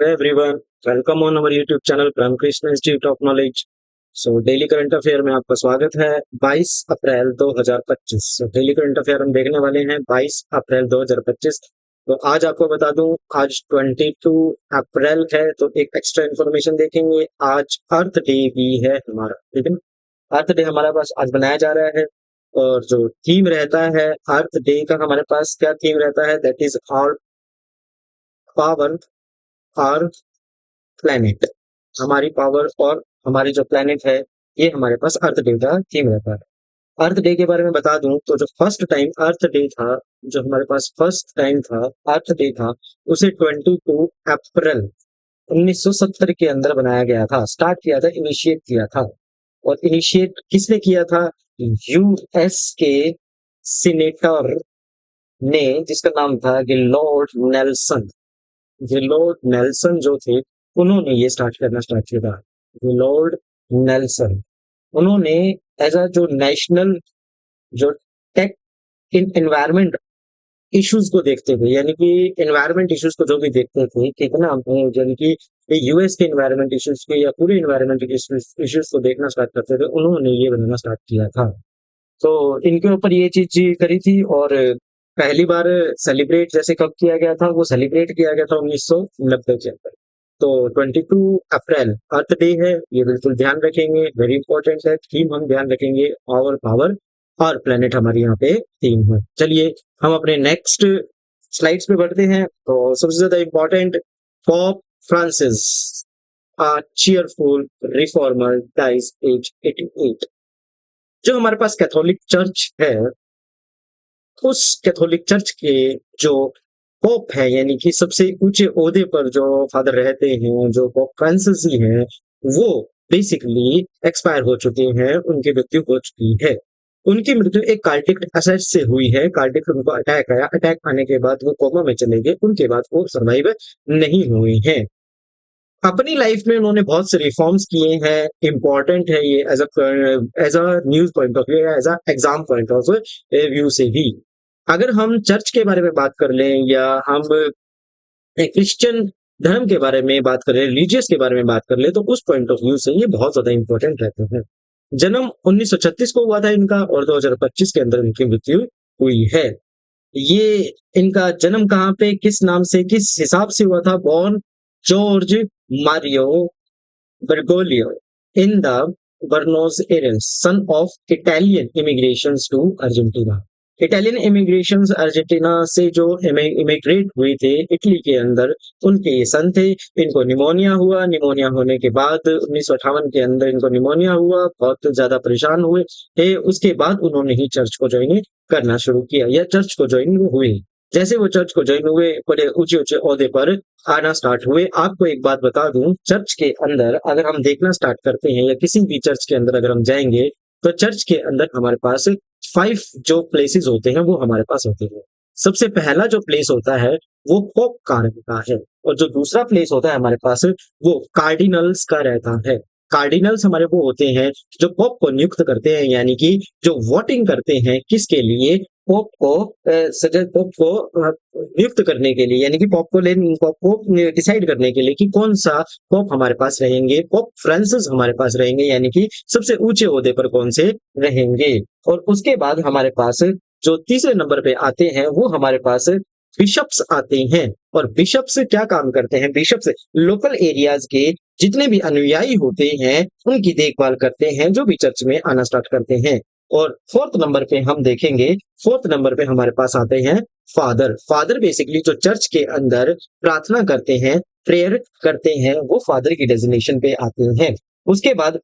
Hey everyone, welcome on our YouTube channel Prem Krishna Institute of Knowledge. Daily current affair में आपका स्वागत है। 22 अप्रैल 2025। Daily current affair हम देखने वाले हैं 22 अप्रैल 2025। तो आज आपको बता दूं, आज 22 अप्रैल है, तो एक एक्स्ट्रा इन्फॉर्मेशन देखेंगे। आज अर्थ डे भी है हमारा, ठीक है। अर्थ डे हमारे पास आज बनाया जा रहा है, और जो थीम रहता है अर्थ डे का, हमारे पास क्या थीम रहता है, that is our power, our planet. हमारी पावर और हमारी जो प्लेनेट है, ये हमारे पास अर्थ डे का थीम रहता है। अर्थ डे के बारे में बता दूं तो जो फर्स्ट टाइम अर्थ डे था, जो हमारे पास फर्स्ट टाइम था अर्थ डे था, उसे 22 अप्रैल 1970 के अंदर बनाया गया था, स्टार्ट किया था, इनिशिएट किया था। और इनिशिएट किसने किया था? यूएस के सीनेटर ने, जिसका नाम था गिलॉर्ड नेल्सन। गिलॉर्ड नेल्सन जो थे, उन्होंने ये स्टार्ट किया था। गिलॉर्ड नेल्सन, उन्होंने एज अ जो नेशनल, जो टेक इन एनवायरमेंट इश्यूज को देखते थे, यानी कि एनवायरमेंट इश्यूज को जो भी देखते थे, ठीक है ना, यानी कि यूएस के एनवायरमेंट इश्यूज के या पूरे एनवायरमेंट इश्यूज को देखना स्टार्ट करते थे, उन्होंने ये बनाना स्टार्ट किया था। तो इनके ऊपर ये चीज करी थी। और पहली बार सेलिब्रेट जैसे कब किया गया था, वो सेलिब्रेट किया गया था 1990 के अंदर। तो 22 अप्रैल अर्थ डे है, ये बिल्कुल ध्यान रखेंगे, वेरी इंपॉर्टेंट है। थीम हम ध्यान रखेंगे, आवर पावर और प्लेनेट हमारी यहाँ पे थीम है। चलिए हम अपने नेक्स्ट स्लाइड्स पे बढ़ते हैं। तो सबसे ज्यादा important, pop Francis, a cheerful reformer, dies age 88। जो हमारे पास कैथोलिक चर्च है, उस कैथोलिक चर्च के जो पोप है, यानी कि सबसे ऊंचे ओहदे पर जो फादर रहते हैं, जो पोप फ्रांसिस ही हैं, वो बेसिकली एक्सपायर हो चुके हैं, उनकी मृत्यु हो चुकी है। उनकी मृत्यु एक कार्डिक अरेस्ट से हुई है। कार्डिक उनको अटैक आया, अटैक आने के बाद वो कोमा में चले गए, उनके बाद वो सर्वाइव नहीं हुए हैं। अपनी लाइफ में उन्होंने बहुत से रिफॉर्म्स किए हैं। इंपॉर्टेंट है ये as a news point of view या as a exam point of view से भी। अगर हम चर्च के बारे में बात कर लें, या हम क्रिश्चियन धर्म के बारे में बात करें, रिलीजियस के बारे में बात कर ले, तो उस पॉइंट ऑफ व्यू से ये बहुत ज्यादा इंपॉर्टेंट रहते हैं। जन्म 1936 को हुआ था इनका, और 2025 के अंदर इनकी मृत्यु हुई है। ये इनका जन्म कहाँ पे, किस नाम से, किस हिसाब से हुआ था? Born Jorge Mario Bergoglio in the Buenos Aires, son of Italian immigration to Argentina. Italian immigration Argentina से जो इमिग्रेट हुए थे इटली के अंदर, उनके ये सन थे। इनको निमोनिया हुआ, निमोनिया होने के बाद 1958 के अंदर इनको निमोनिया हुआ, बहुत ज्यादा परेशान हुए थे। उसके बाद उन्होंने ही चर्च को ज्वाइन करना शुरू किया, या चर्च को ज्वाइन हुए। जैसे वो चर्च को ज्वाइन हुए, बड़े ऊंचे ऊंचे ओहदे पर आना स्टार्ट हुए। आपको एक बात बता दूं, चर्च के अंदर अगर हम देखना स्टार्ट करते हैं, या किसी भी चर्च के अंदर अगर हम जाएंगे, तो चर्च के अंदर हमारे पास 5 जो प्लेसेस होते हैं वो हमारे पास होते हैं। सबसे पहला जो प्लेस होता है वो पोप का रहता है, और जो दूसरा प्लेस होता है हमारे पास, वो कार्डिनल्स का रहता है। कार्डिनल्स हमारे वो होते हैं जो पोप को नियुक्त करते हैं, यानी कि जो वोटिंग करते हैं किसके लिए? पोप को पोप को नियुक्त करने के लिए, यानी कि पोप को डिसाइड करने के लिए कि कौन सा पोप हमारे पास रहेंगे। पोप फ्रांसिस हमारे पास रहेंगे, यानी कि सबसे ऊंचे ओहदे पर कौन से रहेंगे। और उसके बाद हमारे पास जो तीसरे नंबर पे आते हैं, वो हमारे पास बिशप्स आते हैं। और बिशप्स क्या काम करते हैं? बिशप्स लोकल एरियाज के जितने भी अनुयायी होते हैं उनकी देखभाल करते हैं, जो भी चर्च में आना स्टार्ट करते हैं। और फोर्थ नंबर पे हम देखेंगे, फोर्थ नंबर पे हमारे पास आते हैं फादर। फादर बेसिकली जो चर्च के अंदर प्रार्थना करते हैं, प्रेयर करते हैं, वो फादर की डेजिग्नेशन पे आते हैं। उसके बाद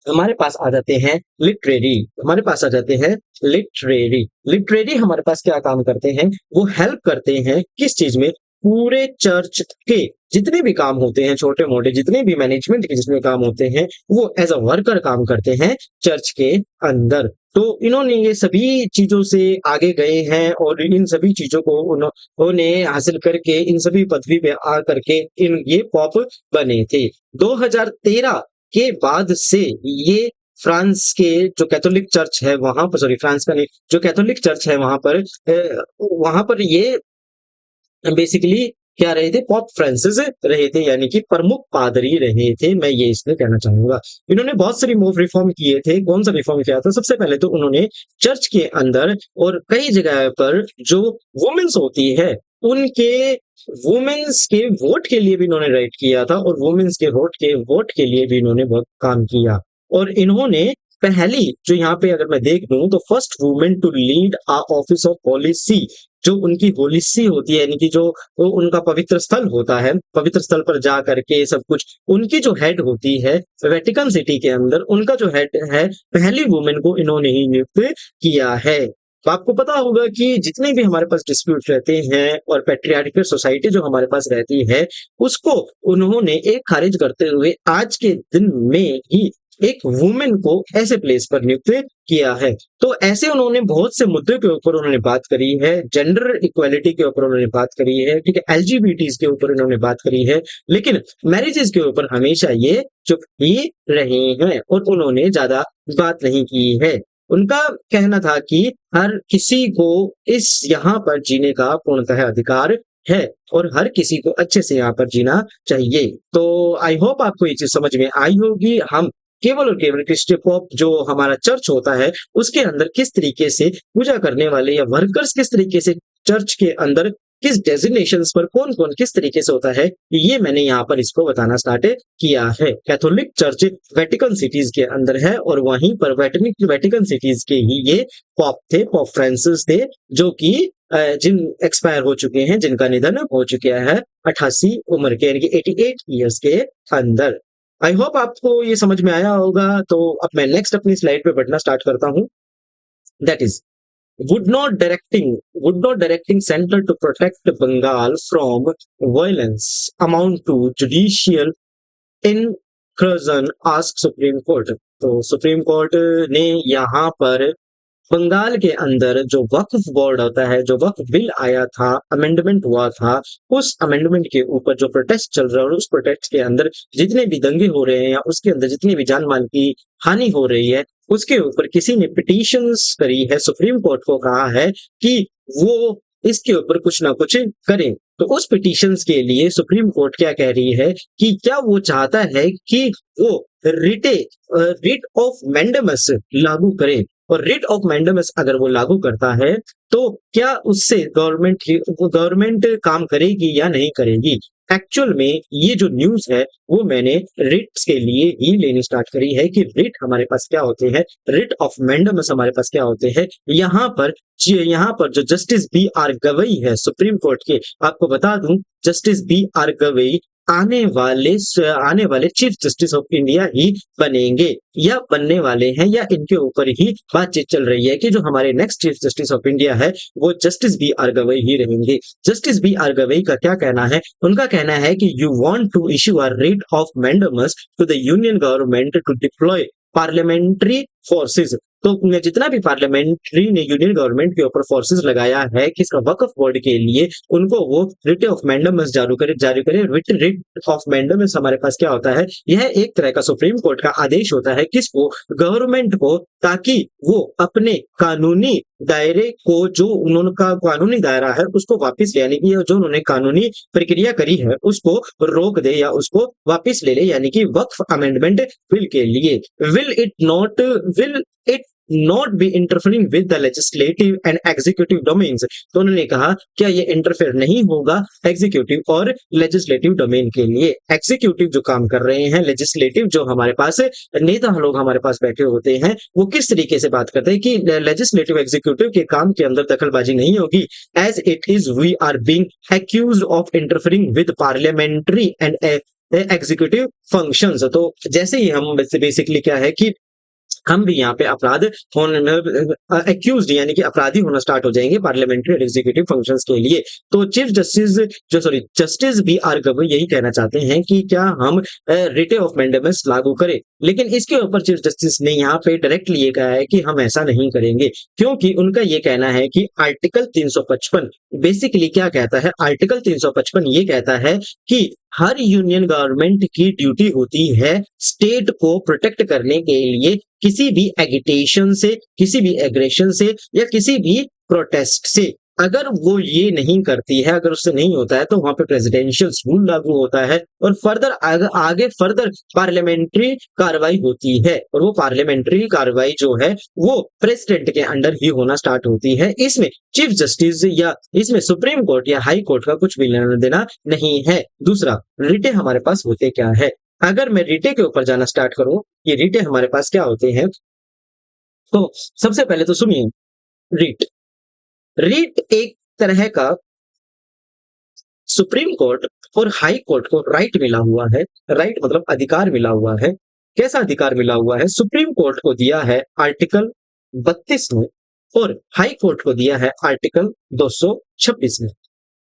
हमारे पास आ जाते हैं लिटरेरी। हमारे पास आ जाते हैं लिटरेरी। लिटरेरी हमारे पास क्या काम करते हैं? वो हेल्प करते हैं किस चीज में? पूरे चर्च के जितने भी काम होते हैं, छोटे मोटे जितने भी मैनेजमेंट के जितने काम होते हैं, वो एज अ वर्कर काम करते हैं चर्च के अंदर। तो इन्होंने ये सभी चीजों से आगे गए हैं, और इन सभी चीजों को उन्होंने हासिल करके इन सभी पदवी पे आ करके ये पॉप बने थे। 2013 के बाद से ये फ्रांस के जो कैथोलिक चर्च है वहां पर, सॉरी फ्रांस का नहीं, जो कैथोलिक चर्च है वहां पर ये बेसिकली क्या रहे थे? पोप फ्रांसिस रहे थे, यानी कि प्रमुख पादरी रहे थे, मैं ये इसमें कहना चाहूंगा। इन्होंने बहुत सारी मूव रिफॉर्म किए थे। कौन सा रिफॉर्म किया था? सबसे पहले तो उन्होंने चर्च के अंदर और कई जगह पर जो वुमेन्स होती है उनके वुमेन्स के वोट के लिए भी इन्होंने राइट किया था, और वुमेन्स के वोट के लिए भी इन्होंने बहुत काम किया। और इन्होंने पहली जो यहाँ पे अगर मैं देख लूं तो first women to lead a office of holy see, जो उनकी होली सी होती है, यानी कि जो वो उनका पवित्र स्थल होता है, पवित्र स्थल पर जा करके सब कुछ, उनकी जो हेड होती है वेटिकन सिटी के अंदर, उनका जो हेड है, पहली वुमेन को इन्होंने ही नियुक्त किया है। तो आपको पता होगा कि जितने भी हमारे पास डिस्प्यूट रहते हैं और पैट्रियार्कल सोसाइटी जो हमारे पास रहती है, उसको उन्होंने एक खारिज करते हुए आज के दिन में ही एक वुमेन को ऐसे प्लेस पर नियुक्त किया है। तो ऐसे उन्होंने बहुत से मुद्दों के ऊपर उन्होंने बात करी है, जेंडर इक्वालिटी के ऊपर उन्होंने बात करी है, ठीक है, एलजीबीटीज के ऊपर उन्होंने बात करी है, लेकिन मैरिजेस के ऊपर हमेशा ये चुप ही रहे हैं और उन्होंने ज्यादा बात नहीं की है। उनका कहना था कि हर किसी को इस यहाँ पर जीने का पूर्णतः अधिकार है और हर किसी को अच्छे से यहाँ पर जीना चाहिए। तो आई होप आपको ये चीज समझ में आई होगी। हम केवल और केवल क्रिस्टियन पॉप जो हमारा चर्च होता है उसके अंदर किस तरीके से पूजा करने वाले या वर्कर्स किस तरीके से चर्च के अंदर किस डेजिग्नेशंस पर कौन कौन किस तरीके से होता है, ये मैंने यहाँ पर इसको बताना स्टार्ट किया है। कैथोलिक चर्च वेटिकन सिटीज के अंदर है और वहीं पर वेटिकन सिटीज के ही ये पॉप थे, पॉप फ्रांसिस थे, जो कि जिन एक्सपायर हो चुके हैं, जिनका निधन हो चुका है 88 उम्र के, यानी कि 88 ईयर्स के अंदर। आई होप आपको ये समझ में आया होगा। तो अब मैं नेक्स्ट अपनी स्लाइड पे बढ़ना स्टार्ट करता हूँ। That is would not directing center to protect Bengal from violence amount to judicial incursion, asked Supreme Court। तो सुप्रीम कोर्ट ने यहाँ पर बंगाल के अंदर जो वक्फ बोर्ड होता है, जो वक्फ बिल आया था, अमेंडमेंट हुआ था, उस अमेंडमेंट के ऊपर जो प्रोटेस्ट चल रहा है और उस प्रोटेस्ट के अंदर जितने भी दंगे हो रहे हैं या उसके अंदर जितनी भी जान माल की हानि हो रही है, उसके ऊपर किसी ने पिटीशंस करी है, सुप्रीम कोर्ट को कहा है कि वो इसके ऊपर कुछ ना कुछ करें। तो उस पिटीशंस के लिए सुप्रीम कोर्ट क्या कह रही है कि क्या वो चाहता है कि वो रिट ऑफ मैंडेमस लागू करे, और रिट ऑफ मैंडेमस अगर वो लागू करता है तो क्या उससे गवर्नमेंट काम करेगी या नहीं करेगी। एक्चुअल में ये जो न्यूज है वो मैंने रिट्स के लिए ही लेनी स्टार्ट करी है कि रिट हमारे पास क्या होते हैं, रिट ऑफ मैंडेमस हमारे पास क्या होते हैं। यहाँ पर जो जस्टिस बी आर गवई है सुप्रीम कोर्ट के, आपको बता दूं जस्टिस बी आर गवई आने वाले चीफ जस्टिस ऑफ इंडिया ही बनेंगे या बनने वाले हैं, या इनके ऊपर ही बातचीत चल रही है कि जो हमारे next chief justice of India है वो जस्टिस बी आर गवई ही रहेंगे। जस्टिस बी आर गवई का क्या कहना है? उनका कहना है कि you want to issue a writ of mandamus to the union government to deploy parliamentary forces. तो जितना भी पार्लियामेंट्री ने यूनियन गवर्नमेंट के ऊपर फोर्सेस लगाया है किसका, वक्फ बोर्ड के लिए, उनको वो रिट ऑफ मैंडेमस जारी करे। रिट ऑफ मैंडेमस हमारे पास क्या होता है? यह एक तरह का सुप्रीम कोर्ट का आदेश होता है किसको, गवर्नमेंट को, ताकि वो अपने कानूनी दायरे को, जो उनका कानूनी दायरा है उसको वापस ले, यानी कि जो उन्होंने कानूनी प्रक्रिया करी है उसको रोक दे या उसको वापस ले ले, यानी कि वक्फ अमेंडमेंट बिल के लिए। Will it not be interfering with the legislative and executive domains. तो उन्होंने कहा क्या ये इंटरफेयर नहीं होगा एग्जीक्यूटिव और लेजिस्लेटिव डोमेन के लिए। एग्जीक्यूटिव जो काम कर रहे हैं, लेजिस्लेटिव जो हमारे पास नेता लोग हमारे पास बैठे होते हैं, वो किस तरीके से बात करते हैं कि लेजिस्लेटिव एग्जीक्यूटिव के काम के अंदर दखलबाजी नहीं होगी। As it is we are being accused of interfering with parliamentary and executive functions. तो जैसे ही हम बेसिकली क्या है कि हम भी यहाँ पे अपराध एक्यूज्ड यानी कि अपराधी होना स्टार्ट हो जाएंगे पार्लियामेंट्री और एग्जीक्यूटिव फंक्शंस के लिए। तो जस्टिस बी आर गवई यही कहना चाहते हैं कि क्या हम रिट ऑफ मैंडेमस लागू करें, लेकिन इसके ऊपर चीफ जस्टिस ने यहाँ पे डायरेक्टली ये कहा है कि हम ऐसा नहीं करेंगे, क्योंकि उनका ये कहना है कि आर्टिकल 355 बेसिकली क्या कहता है, आर्टिकल 355 ये कहता है कि हर यूनियन गवर्नमेंट की ड्यूटी होती है स्टेट को प्रोटेक्ट करने के लिए किसी भी एगिटेशन से, किसी भी एग्रेशन से या किसी भी प्रोटेस्ट से। अगर वो ये नहीं करती है, अगर उससे नहीं होता है, तो वहां पे प्रेसिडेंशियल रूल लागू होता है और फर्दर आगे फर्दर पार्लियामेंट्री कार्रवाई होती है और वो पार्लियामेंट्री कार्रवाई जो है वो प्रेसिडेंट के अंडर ही होना स्टार्ट होती है। इसमें चीफ जस्टिस या इसमें सुप्रीम कोर्ट या हाई कोर्ट का कुछ भी लेना देना नहीं है। दूसरा, रिटे हमारे पास होते क्या है? अगर मैं रिटे के ऊपर जाना स्टार्ट करूं, ये रिटे हमारे पास क्या होते हैं, तो सबसे पहले तो सुनिए। रीट रीट एक तरह का सुप्रीम कोर्ट और हाई कोर्ट को राइट मिला हुआ है। राइट मतलब अधिकार मिला हुआ है। कैसा अधिकार मिला हुआ है? सुप्रीम कोर्ट को दिया है आर्टिकल 32 में और हाई कोर्ट को दिया है आर्टिकल 226 में।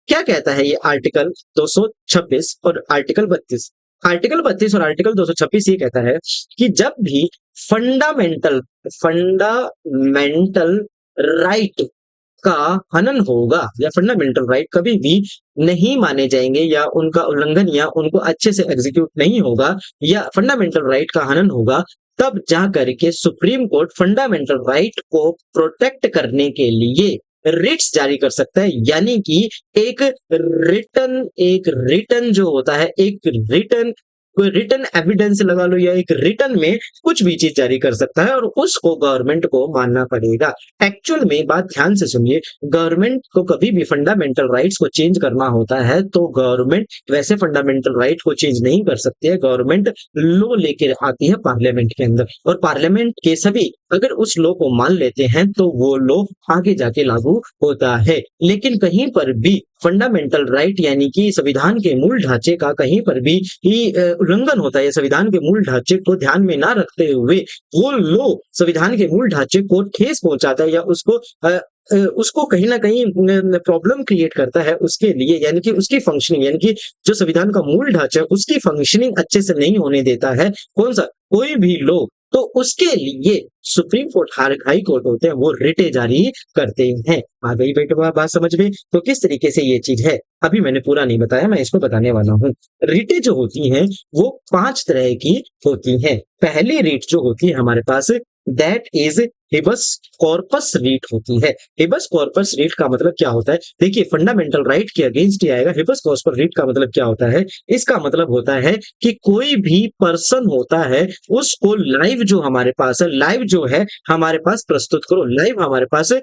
क्या कहता है ये आर्टिकल 226 और आर्टिकल 32? आर्टिकल 32 और आर्टिकल 226 ये कहता है कि जब भी फंडामेंटल फंडामेंटल राइट का हनन होगा या फंडामेंटल राइट कभी भी नहीं माने जाएंगे या उनका उल्लंघन या उनको अच्छे से एग्जीक्यूट नहीं होगा या फंडामेंटल राइट का हनन होगा, तब जा करके सुप्रीम कोर्ट फंडामेंटल राइट को प्रोटेक्ट करने के लिए रिट्स जारी कर सकता है। यानी कि एक रिटन जो होता है, एक रिटन कोई रिटन एविडेंस लगा लो या एक रिटन में कुछ भी चीज जारी कर सकता है और उसको गवर्नमेंट को मानना पड़ेगा। एक्चुअल में बात ध्यान से सुनिए, गवर्नमेंट को कभी भी फंडामेंटल राइट्स को चेंज करना होता है तो गवर्नमेंट वैसे फंडामेंटल राइट को चेंज नहीं कर सकती है। गवर्नमेंट लॉ लेकर आती है पार्लियामेंट के अंदर और पार्लियामेंट के सभी अगर उस लॉ को मान लेते हैं तो वो लॉ आगे जाके लागू होता है। लेकिन कहीं पर भी फंडामेंटल राइट यानी कि संविधान के मूल ढांचे का कहीं पर भी उल्लंघन होता है, संविधान के मूल ढांचे को ध्यान में ना रखते हुए वो लोग संविधान के मूल ढांचे को ठेस पहुंचाता है या उसको कहीं ना कहीं प्रॉब्लम क्रिएट करता है उसके लिए, यानी कि उसकी फंक्शनिंग, यानी कि जो संविधान का मूल ढांचा है उसकी फंक्शनिंग अच्छे से नहीं होने देता है कौन सा कोई भी लोग, तो उसके लिए सुप्रीम कोर्ट हाई कोर्ट होते हैं वो रिटे जारी करते हैं। आ गई बेटा बात समझ में? तो किस तरीके से ये चीज है अभी मैंने पूरा नहीं बताया, मैं इसको बताने वाला हूँ। रिटे जो होती हैं वो 5 तरह की होती हैं। पहली रीट जो होती है हमारे पास दैट इज हिबस कॉर्पस रीट होती है। हिबस कॉर्पस रीट का मतलब क्या होता है? देखिए फंडामेंटल राइट के अगेंस्ट ही आएगा। हिबस कॉर्पस रीट का मतलब क्या होता है? इसका मतलब होता है कि कोई भी पर्सन होता है उसको लाइव जो हमारे पास है, लाइव जो है हमारे पास प्रस्तुत करो, लाइव हमारे पास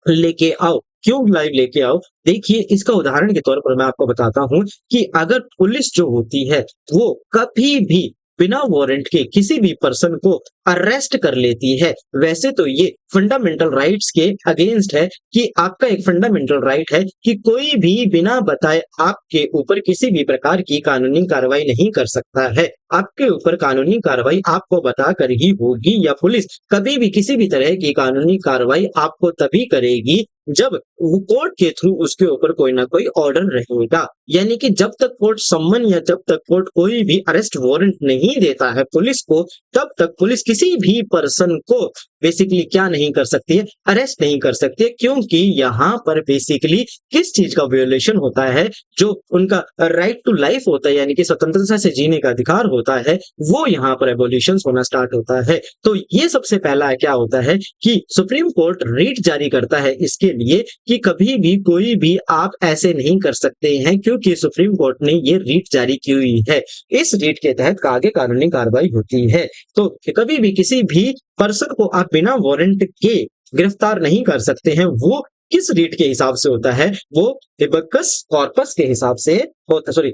लेके आओ। क्यों लाइव लेके आओ? देखिए इसका उदाहरण के तौर पर मैं आपको बताता हूं कि अगर पुलिस जो होती है वो कभी भी बिना वारंट के किसी भी पर्सन को अरेस्ट कर लेती है, वैसे तो ये फंडामेंटल राइट्स के अगेंस्ट है कि आपका एक फंडामेंटल राइट है कि कोई भी बिना बताए आपके ऊपर किसी भी प्रकार की कानूनी कार्रवाई नहीं कर सकता है। आपके ऊपर कानूनी कार्रवाई आपको बता कर ही होगी या पुलिस कभी भी किसी भी तरह की कानूनी कार्रवाई आपको तभी करेगी जब कोर्ट के थ्रू उसके ऊपर कोई ना कोई ऑर्डर रहेगा। यानी कि जब तक कोर्ट सम्मन या जब तक कोर्ट कोई भी अरेस्ट वारंट नहीं देता है पुलिस को, तब तक पुलिस किसी भी पर्सन को बेसिकली क्या नहीं कर सकती है? अरेस्ट नहीं कर सकती है, क्योंकि यहाँ पर बेसिकली किस चीज का वियोलेशन होता है? जो उनका राइट टू लाइफ होता है यानी कि स्वतंत्रता से जीने का अधिकार होता है, वो यहाँ पर एबोलिशन होना स्टार्ट होता है। तो ये सबसे पहला क्या होता है कि सुप्रीम कोर्ट रीट जारी करता है इसके लिए कि कभी भी कोई भी आप ऐसे नहीं कर सकते हैं, क्योंकि सुप्रीम कोर्ट ने ये रीट जारी की हुई है। इस रीट के तहत आगे कानूनी कार्रवाई होती है। तो कभी भी किसी भी पर्सन को आप बिना वारंट के गिरफ्तार नहीं कर सकते हैं। वो किस रीट के हिसाब से होता है? वो हिबकस कॉर्पस के हिसाब से होता, सॉरी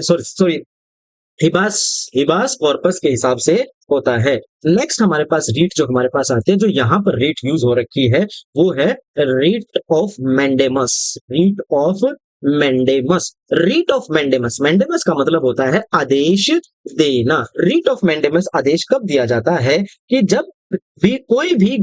सॉरी हिबास हिबास कॉर्पस के हिसाब से होता है। नेक्स्ट हमारे पास रीट जो हमारे पास आते हैं, जो यहाँ पर रीट यूज हो रखी है वो है writ of mandamus. Writ of mandamus writ of mandamus mandamus का मतलब होता है आदेश देना। रीट ऑफ मैंडेमस आदेश कब दिया जाता है? कि जब भी कोई भी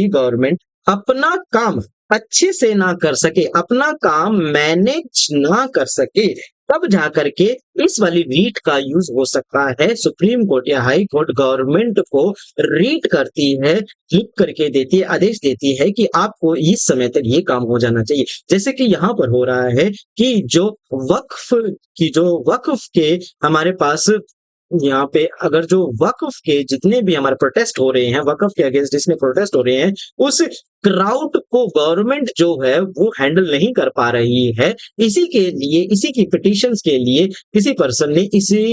गवर्नमेंट अपना काम अच्छे से ना कर सके, अपना काम मैनेज ना कर सके, तब जाकर के इस वाली रीट का यूज हो सकता है। सुप्रीम कोर्ट या हाई कोर्ट गवर्नमेंट को रीट करती है, लिख करके देती है, आदेश देती है कि आपको इस समय तक ये काम हो जाना चाहिए। जैसे कि यहाँ पर हो रहा है कि जो वक्फ के हमारे पास यहाँ पे अगर जो वक्फ के जितने भी हमारे प्रोटेस्ट हो रहे हैं, वक्फ के अगेंस्ट जिसमें प्रोटेस्ट हो रहे हैं, उस क्राउड को गवर्नमेंट जो है वो हैंडल नहीं कर पा रही है। इसी के लिए, इसी की पिटिशंस के लिए किसी पर्सन ने इसी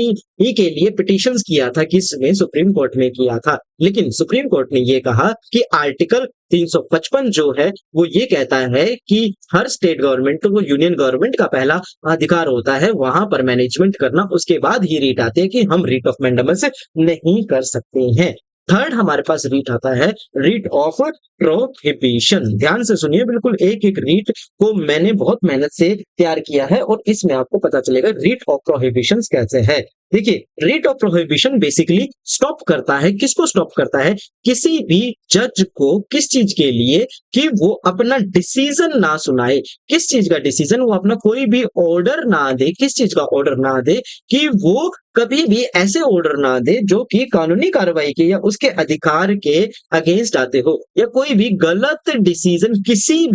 ही के लिए पिटिशंस किया था, किसने, सुप्रीम कोर्ट में किया था। लेकिन सुप्रीम कोर्ट ने ये कहा कि आर्टिकल 355 जो है वो ये कहता है कि हर स्टेट गवर्नमेंट को यूनियन गवर्नमेंट का पहला अधिकार होता है वहां पर मैनेजमेंट करना, उसके बाद ही रीट आते हैं कि हम रीट ऑफ मैंडेमस नहीं कर सकते हैं। थर्ड हमारे पास रीट आता है रीट ऑफ प्रोहिबिशन। ध्यान से सुनिए, बिल्कुल एक एक रीट को मैंने बहुत मेहनत से तैयार किया है और इसमें आपको पता चलेगा रीट ऑफ प्रोहिबिशन कैसे है। देखिए, writ of prohibition basically stop करता है, किसको स्टॉप करता है, किसी भी जज को, किस चीज के लिए, कि वो अपना डिसीजन ना सुनाए। किस चीज का डिसीजन, वो अपना कोई भी ऑर्डर ना दे। किस चीज का ऑर्डर ना दे, कि वो कभी भी ऐसे ऑर्डर ना दे जो कि कानूनी कार्रवाई के या उसके अधिकार के अगेंस्ट आते हो, या कोई भी गलत डिसीजन किसी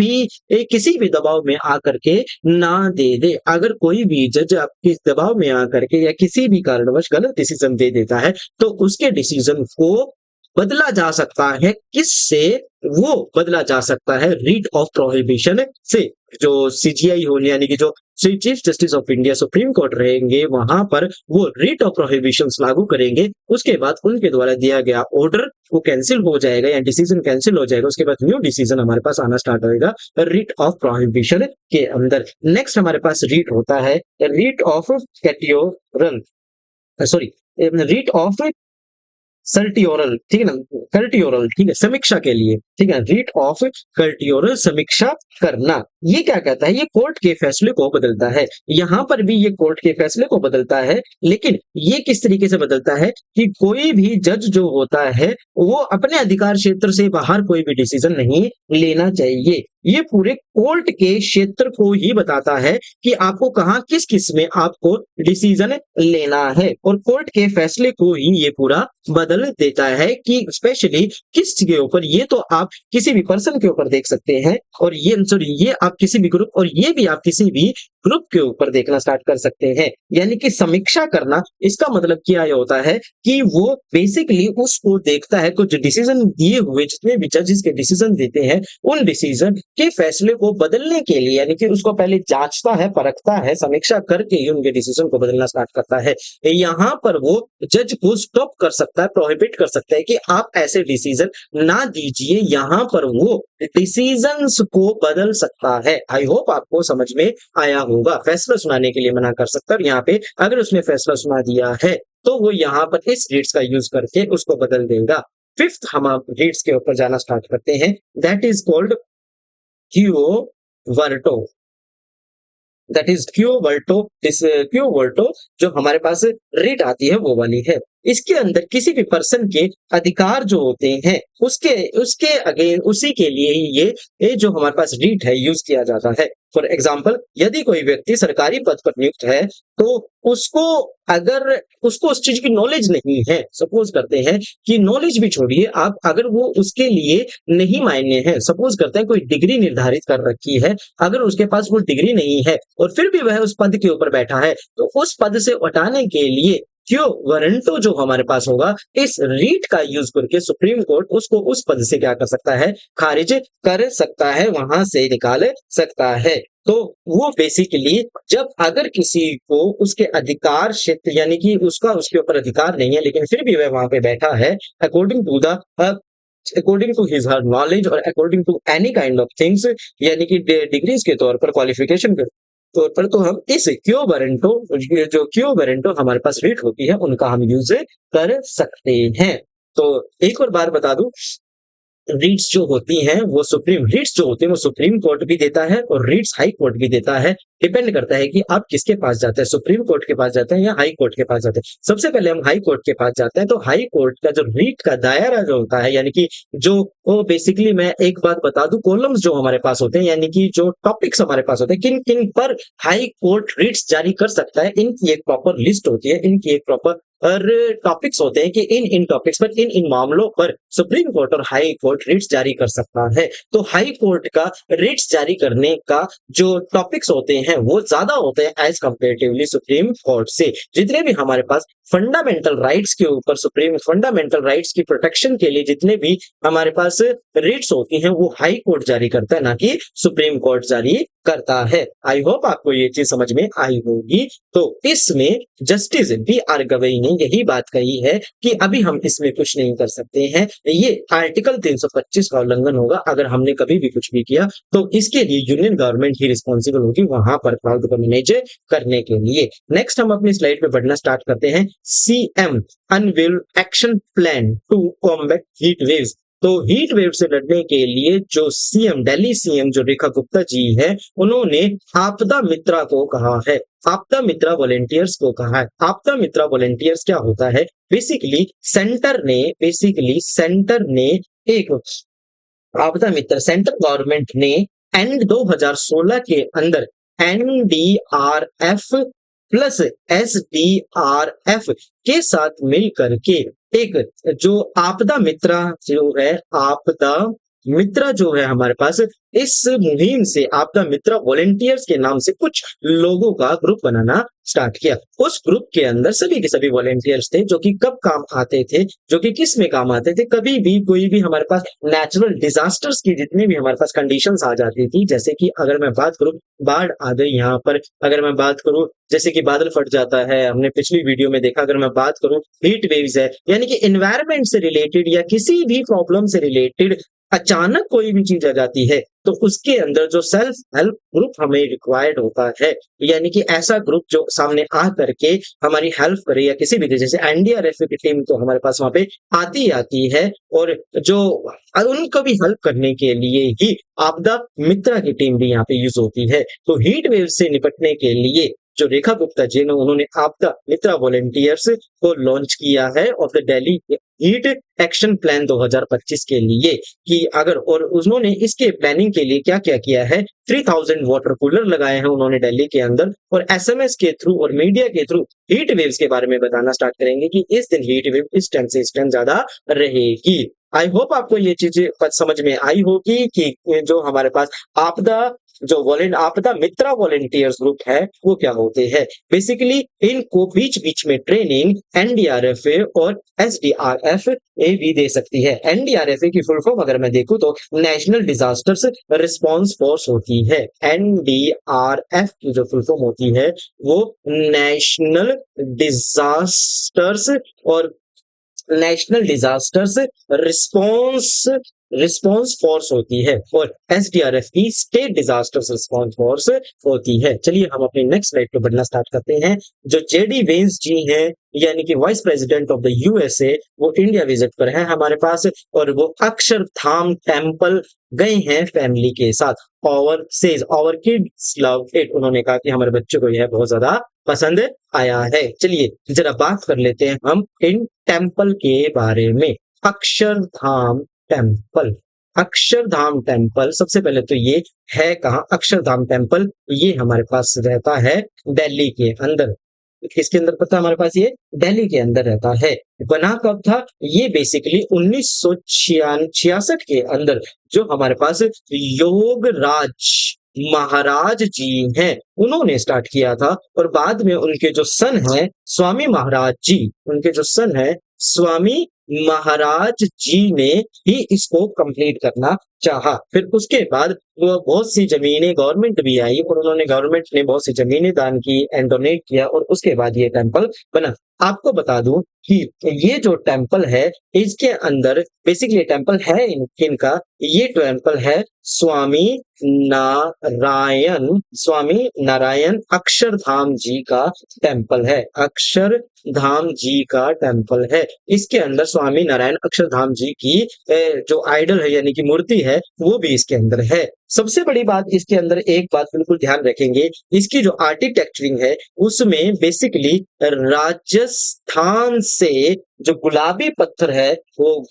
भी दबाव में आकर के ना दे। अगर कोई भी जज आपके दबाव में आकर के या किसी भी कारणवश गलत डिसीजन दे देता है तो उसके डिसीजन को बदला जा सकता है। किससे वो बदला जा सकता है? रीट ऑफ प्रोहिबिशन से। जो सीजीआई हो, यानी कि जो chief justice of India supreme court रहेंगे, वहां पर वो रीट ऑफ प्रोहिबिशन लागू करेंगे। उसके बाद उनके द्वारा दिया गया ऑर्डर वो कैंसिल हो जाएगा या डिसीजन कैंसिल हो जाएगा। उसके बाद न्यू डिसीजन हमारे पास आना स्टार्ट होगा रीट ऑफ प्रोहिबिशन के अंदर। नेक्स्ट हमारे पास रीट होता है writ of certiorari, sorry, writ of certiorari, ठीक है ना, कर्टियोरल, ठीक है, समीक्षा के लिए, ठीक है, रीट ऑफ कर्टियोरल, समीक्षा करना। ये क्या कहता है? ये कोर्ट के फैसले को बदलता है। यहां पर भी ये कोर्ट के फैसले को बदलता है, लेकिन ये किस तरीके से बदलता है कि कोई भी जज जो होता है वो अपने अधिकार क्षेत्र से बाहर कोई भी डिसीजन नहीं लेना चाहिए। ये पूरे कोर्ट के क्षेत्र को ही बताता है कि आपको कहां किस किस में आपको डिसीजन लेना है, और कोर्ट के फैसले को ही ये पूरा बदल देता है कि स्पेशली किस के ऊपर। ये तो आप किसी भी पर्सन के ऊपर देख सकते हैं, और ये सॉरी, ये आप किसी भी ग्रुप, और ये भी आप किसी भी ग्रुप के ऊपर देखना स्टार्ट कर सकते हैं। यानी कि समीक्षा करना, इसका मतलब क्या होता है कि वो बेसिकली उसको देखता है, कुछ डिसीजन दिए हुए जितने भी जजेस के डिसीजन देते हैं उन डिसीजन के फैसले को बदलने के लिए, यानी कि उसको पहले जांचता है, परखता है, समीक्षा करके ही उनके डिसीजन को बदलना स्टार्ट करता है। यहाँ पर वो जज को स्टॉप कर सकता है, प्रोहिबिट कर सकता है कि आप ऐसे डिसीजन ना दीजिए। यहाँ पर वो डिसीजंस को बदल सकता है। आई होप आपको समझ में आया होगा। फैसला सुनाने के लिए मना कर सकता है, और यहाँ पे अगर उसने फैसला सुना दिया है तो वो यहाँ पर इस रीट्स का यूज करके उसको बदल देगा। फिफ्थ हम रीट्स के ऊपर जाना स्टार्ट करते हैं, that is called quo warranto. That is quo warranto. Quo warranto जो हमारे पास रीट आती है वो वाली है। इसके अंदर किसी भी पर्सन के अधिकार जो होते हैं उसके उसके अगेन उसी के लिए ही ये जो हमारे पास रीट है यूज किया जाता है। फॉर एग्जाम्पल, यदि कोई व्यक्ति सरकारी पद पर नियुक्त है तो उसको, अगर उसको उस चीज की नॉलेज नहीं है, सपोज करते हैं कि नॉलेज भी छोड़िए आप, अगर वो उसके लिए नहीं मायने हैं, सपोज करते हैं कोई डिग्री निर्धारित कर रखी है, अगर उसके पास वो डिग्री नहीं है और फिर भी वह उस पद के ऊपर बैठा है, तो उस पद से हटाने के लिए क्यों वारंटो जो हमारे पास होगा, इस रीट का यूज करके सुप्रीम कोर्ट उसको उस पद से क्या कर सकता है, खारिज कर सकता है, वहां से निकाल सकता है। तो वो बेसिकली जब अगर किसी को उसके अधिकार क्षेत्र, यानी कि उसका उसके ऊपर अधिकार नहीं है लेकिन फिर भी वह वहां पे बैठा है, according to his her knowledge और according to any kind of things, यानी कि डिग्रीज के तौर पर, क्वालिफिकेशन के तौर पर, तो हम इस क्यो वारंटो हमारे पास रीट होती है उनका हम यूज कर सकते हैं। तो एक और बार बता दूं, रीट्स जो होती हैं वो सुप्रीम कोर्ट भी देता है और रीट्स हाई कोर्ट भी देता है। डिपेंड करता है कि आप किसके पास जाते हैं, सुप्रीम कोर्ट के पास जाते हैं या हाई कोर्ट के पास जाते हैं। सबसे पहले हम हाई कोर्ट के पास जाते हैं, तो हाई कोर्ट का जो रीट का दायरा जो होता है, यानी कि जो बेसिकली मैं एक बात बता दूं, कॉलम्स जो हमारे पास होते हैं, यानी कि जो टॉपिक्स हमारे पास होते हैं, किन किन पर हाई कोर्ट रीट्स जारी कर सकता है, इनकी एक प्रॉपर लिस्ट होती है, इनकी एक प्रॉपर और टॉपिक्स होते हैं कि इन टॉपिक्स पर इन मामलों पर सुप्रीम कोर्ट और हाई कोर्ट रिट्स जारी कर सकता है। तो हाई कोर्ट का रिट्स जारी करने का जो टॉपिक्स होते हैं वो ज्यादा होते हैं एज कंपेरेटिवली सुप्रीम कोर्ट से। जितने भी हमारे पास फंडामेंटल राइट्स के ऊपर सुप्रीम फंडामेंटल राइट्स की प्रोटेक्शन के लिए जितने भी हमारे पास रिट्स होती हैं वो हाई कोर्ट जारी करता है, ना कि सुप्रीम कोर्ट जारी करता है। आई होप आपको ये चीज समझ में आई होगी। तो इसमें जस्टिस बी आर गवई ने यही बात कही है कि अभी हम इसमें कुछ नहीं कर सकते हैं, ये आर्टिकल 325 का उल्लंघन होगा अगर हमने कभी भी कुछ भी किया, तो इसके लिए यूनियन गवर्नमेंट ही रिस्पॉन्सिबल होगी वहां पर क्राउड को मैनेज करने के लिए। नेक्स्ट हम अपनी स्लाइड पे बढ़ना स्टार्ट करते हैं। CM unveil action plan to combat heat waves. तो हीट वेव से लड़ने के लिए जो सीएम दिल्ली सीएम जो रेखा गुप्ता जी है उन्होंने आपदा मित्रा को कहा है, आपदा मित्रा वॉलेंटियर्स को कहा है। आपदा मित्रा वॉलेंटियर्स क्या होता है? बेसिकली सेंटर ने एक आपदा मित्र सेंट्रल गवर्नमेंट ने एंड 2016 के अंदर एनडीआरएफ प्लस एसडीआरएफ के साथ मिल करके एक जो आपदा मित्रा जो है आपदा मित्रा जो है हमारे पास इस मुहिम से आपदा मित्रा वॉलेंटियर्स के नाम से कुछ लोगों का ग्रुप बनाना स्टार्ट किया। उस ग्रुप के अंदर सभी के सभी वॉलेंटियर्स थे जो कि कब काम आते थे, जो कि किस में काम आते थे, कभी भी कोई भी हमारे पास नेचुरल डिजास्टर्स की जितनी भी हमारे पास कंडीशंस आ जाती थी, जैसे कि अगर मैं बात करूं बाढ़ आ गई यहाँ पर, अगर मैं बात करूं जैसे कि बादल फट जाता है, हमने पिछली वीडियो में देखा, अगर मैं बात करूं हीट वेव्स है, यानी कि एनवायरमेंट से रिलेटेड या किसी भी प्रॉब्लम से रिलेटेड अचानक कोई भी चीज आ जाती है तो उसके अंदर जो सेल्फ हेल्प ग्रुप हमें रिक्वायर्ड होता है, यानी कि ऐसा ग्रुप जो सामने आ करके हमारी हेल्प करे, या किसी भी जैसे एनडीआरएफ की टीम तो हमारे पास वहां पे आती है और जो उनको भी हेल्प करने के लिए ही आपदा मित्रा की टीम भी यहाँ पे यूज होती है। तो हीट वेव से निपटने के लिए जो रेखा गुप्ता जी ने उन्होंने आपदा मित्रा वॉलेंटियर्स को लॉन्च किया है of the Delhi heat action plan 2025 के लिए, कि अगर और उन्होंने इसके प्लानिंग के लिए क्या क्या किया है, 3000 वाटर कूलर लगाए हैं उन्होंने दिल्ली के अंदर और एसएमएस के थ्रू और मीडिया के थ्रू हीट वेव्स के बारे में बताना स्टार्ट करेंगे कि इस दिन हीट वेव इस टाइम से इस टाइम ज्यादा रहेगी। आई होप आपको ये चीजें समझ में आई होगी कि जो हमारे पास आपदा मित्रा वॉलेंटियर्स ग्रुप है वो क्या होते हैं। बेसिकली इनको बीच बीच में ट्रेनिंग एनडीआरएफ और एसडीआरएफ भी दे सकती है। एनडीआरएफ की फुल फॉर्म अगर मैं देखूं तो नेशनल डिजास्टर्स रिस्पांस फोर्स होती है। एनडीआरएफ की जो फुल फॉर्म होती है वो नेशनल डिजास्टर्स और national disasters response response force होती है और एसडीआरएफ की स्टेट डिजास्टर्स रिस्पॉन्स फोर्स होती है। चलिए हम अपनी नेक्स्ट स्लाइड पे बढ़ना स्टार्ट करते हैं। जो जेडी वेंस जी हैं यानी कि vice president of the USA, वो इंडिया विजिट पर है हमारे पास और वो अक्षरधाम टेम्पल गए हैं फैमिली के साथ। आवर किड्स लव इट, उन्होंने कहा कि हमारे बच्चों को यह बहुत ज्यादा पसंद आया है। चलिए जरा बात कर लेते हैं हम इन टेम्पल के बारे में। अक्षरधाम टेम्पल, अक्षरधाम टेम्पल सबसे पहले तो ये है कहाँ? अक्षरधाम टेम्पल ये हमारे पास रहता है दिल्ली के अंदर। किसके अंदर पता? हमारे पास ये दिल्ली के अंदर रहता है। बना कब था ये? बेसिकली 1966 के अंदर जो हमारे पास योगराज महाराज जी हैं उन्होंने स्टार्ट किया था और बाद में उनके जो सन है स्वामी महाराज जी, उनके जो सन है स्वामी महाराज जी ने ही इसको कंप्लीट करना चाहा। फिर उसके बाद वो बहुत सी जमीनें गवर्नमेंट भी आई और उन्होंने गवर्नमेंट ने बहुत सी जमीनें दान की एंड डोनेट किया और उसके बाद ये टेम्पल बना। आपको बता दूं कि ये जो टेम्पल है इसके अंदर बेसिकली टेम्पल है इनका, ये टेम्पल है स्वामी नारायण अक्षरधाम जी का टेम्पल है। अक्षरधाम जी का टेम्पल है। इसके अंदर स्वामी नारायण अक्षरधाम जी की जो आइडल है यानी कि मूर्ति है वो भी इसके अंदर है। सबसे बड़ी बात इसके अंदर एक बात बिल्कुल ध्यान रखेंगे, इसकी जो आर्किटेक्चरिंग है उसमें बेसिकली राजस्थान से जो गुलाबी पत्थर है वो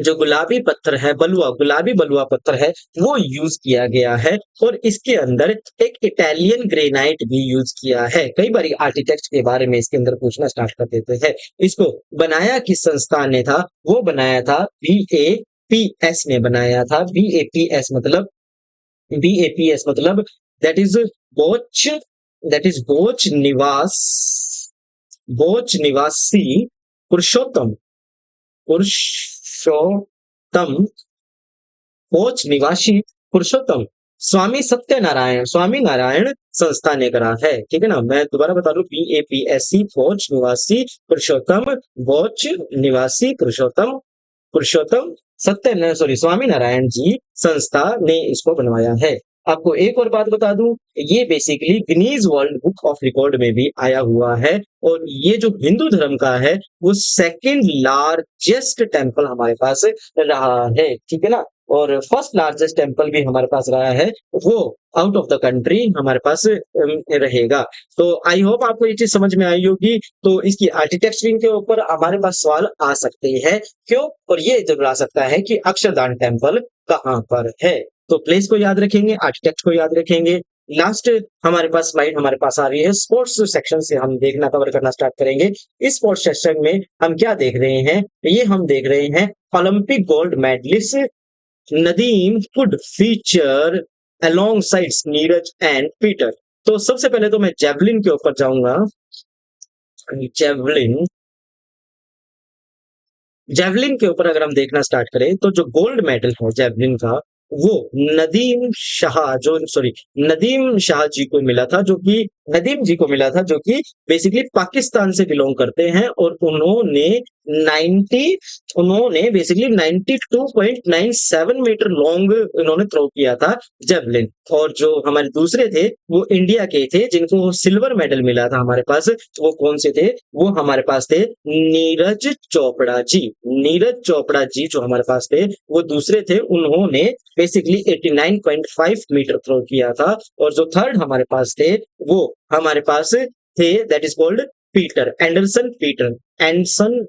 जो गुलाबी पत्थर है, बलुआ, गुलाबी बलुआ पत्थर है, वो यूज किया गया है। और इसके अंदर एक इटालियन ग्रेनाइट भी यूज किया है। कई बार आर्किटेक्ट के बारे में इसके अंदर पूछना स्टार्ट कर देते हैं। इसको बनाया किस संस्थान ने था? वो बनाया था बीएपीएस ने बनाया था। बीएपीएस मतलब, बीएपीएस मतलब दैट इज बोच, दैट इज बोच निवासी पुरुषोत्तम, पुरुषोत्तम, कोच निवासी पुरुषोत्तम स्वामी नारायण संस्था ने करा है। ठीक है ना, मैं दोबारा बता दूं, बीएपीएससी फौज निवासी पुरुषोत्तम, बोच निवासी पुरुषोत्तम, पुरुषोत्तम स्वामी नारायण जी संस्था ने इसको बनवाया है। आपको एक और बात बता दूं, ये basically Guinness world book of record में भी आया हुआ है। और ये जो हिंदू धर्म का है, वो सेकंड लार्जेस्ट टेम्पल हमारे पास रहा है। ठीक है ना, और फर्स्ट लार्जेस्ट टेम्पल भी हमारे पास रहा है, वो आउट ऑफ द कंट्री हमारे पास रहेगा। तो आई होप आपको ये चीज समझ में आई होगी। तो इसकी आर्किटेक्चरिंग के ऊपर हमारे पास सवाल आ सकते हैं, क्यों? और ये जरूर आ सकता है कि अक्षरधाम टेम्पल कहाँ पर है। तो प्लेस को याद रखेंगे, आर्किटेक्ट को याद रखेंगे। लास्ट हमारे पास स्लाइड हमारे पास आ रही है, स्पोर्ट्स सेक्शन से हम देखना कवर करना स्टार्ट करेंगे। इस स्पोर्ट्स सेक्शन में हम क्या देख रहे हैं? ये हम देख रहे हैं Olympic gold medalist Nadeem could feature alongside Neeraj and Peter. तो सबसे पहले तो मैं जेवलिन के ऊपर जाऊंगा। जेवलिन, जेवलिन के ऊपर अगर हम देखना स्टार्ट करें, तो जो गोल्ड मेडल है जेवलिन का, वो नदीम शाह जी को मिला था, जो कि नदीम जी को मिला था, जो कि बेसिकली पाकिस्तान से बिलोंग करते हैं। और उन्होंने 90 उन्होंने बेसिकली 92.97 मीटर लॉन्ग उन्होंने थ्रो किया था जेवलिन। और जो हमारे दूसरे थे, वो इंडिया के थे, जिनको सिल्वर मेडल मिला था हमारे पास। वो कौन से थे? वो हमारे पास थे नीरज चोपड़ा जी। नीरज चोपड़ा जी जो हमारे पास थे, वो दूसरे थे। उन्होंने बेसिकली 89.5 मीटर थ्रो किया था। और जो थर्ड हमारे पास थे, वो हमारे पास थे, that is called Peter Anderson.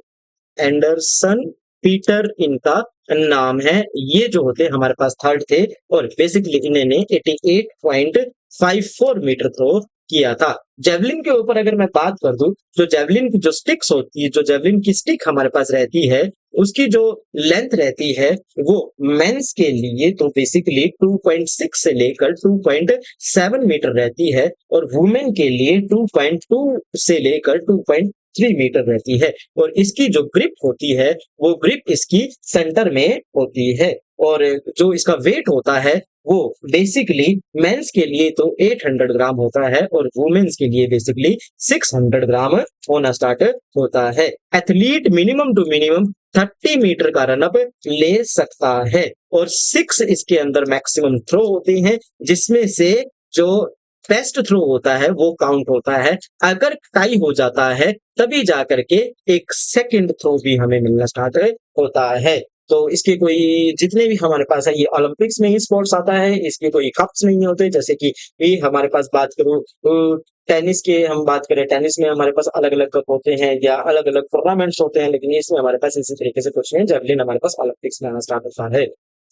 Anderson Peter इनका नाम है। ये जो होते हमारे पास थर्ड थे, और बेसिकली इन्होंने 88.54 मीटर थ्रो किया था। जेवलिन के ऊपर अगर मैं बात कर दूं, जो जेवलिन की जो स्टिक्स होती है, जो जेवलिन की स्टिक हमारे पास रहती है, उसकी जो लेंथ रहती है, वो मेंस के लिए तो बेसिकली 2.6 से लेकर 2.7 मीटर रहती है, और वुमेन के लिए 2.2 से लेकर 2.3 मीटर रहती है। और इसकी जो ग्रिप होती है, वो ग्रिप इसकी सेंटर में होती है। और जो इसका वेट होता है, वो बेसिकली मेंस के लिए तो 800 ग्राम होता है, और वुमेन्स के लिए बेसिकली 600 ग्राम होना स्टार्ट होता है। Athlete minimum two minimum 30 metre का रनअप ले सकता है, और 6 इसके अंदर मैक्सिमम थ्रो होते हैं, जिसमें से जो बेस्ट थ्रो होता है वो काउंट होता है। अगर टाई हो जाता है, तभी जाकर के एक सेकंड थ्रो भी हमें मिलना स्टार्ट होता है। तो इसके कोई, जितने भी हमारे पास है, ये ओलंपिक्स में ही स्पोर्ट्स आता है, इसके कोई कप्स नहीं होते। जैसे कि ये हमारे पास बात करूं, टेनिस के हम बात करें, टेनिस में हमारे पास अलग अलग कप होते हैं या अलग अलग टूर्नामेंट्स होते हैं, लेकिन इसमें हमारे पास इसी तरीके से कुछ नहीं। जेवलिन हमारे पास ओलंपिक्स में आना स्टार्ट होता है।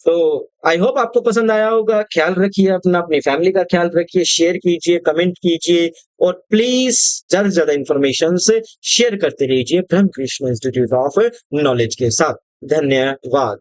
तो आई होप आपको पसंद आया होगा। ख्याल रखिए अपना, अपनी फैमिली का ख्याल रखिए, शेयर कीजिए, कमेंट कीजिए, और प्लीज ज्यादा से ज्यादा इंफॉर्मेशन से शेयर करते रहिए ब्रह्म कृष्ण इंस्टीट्यूट ऑफ नॉलेज के साथ। धन्यवाद।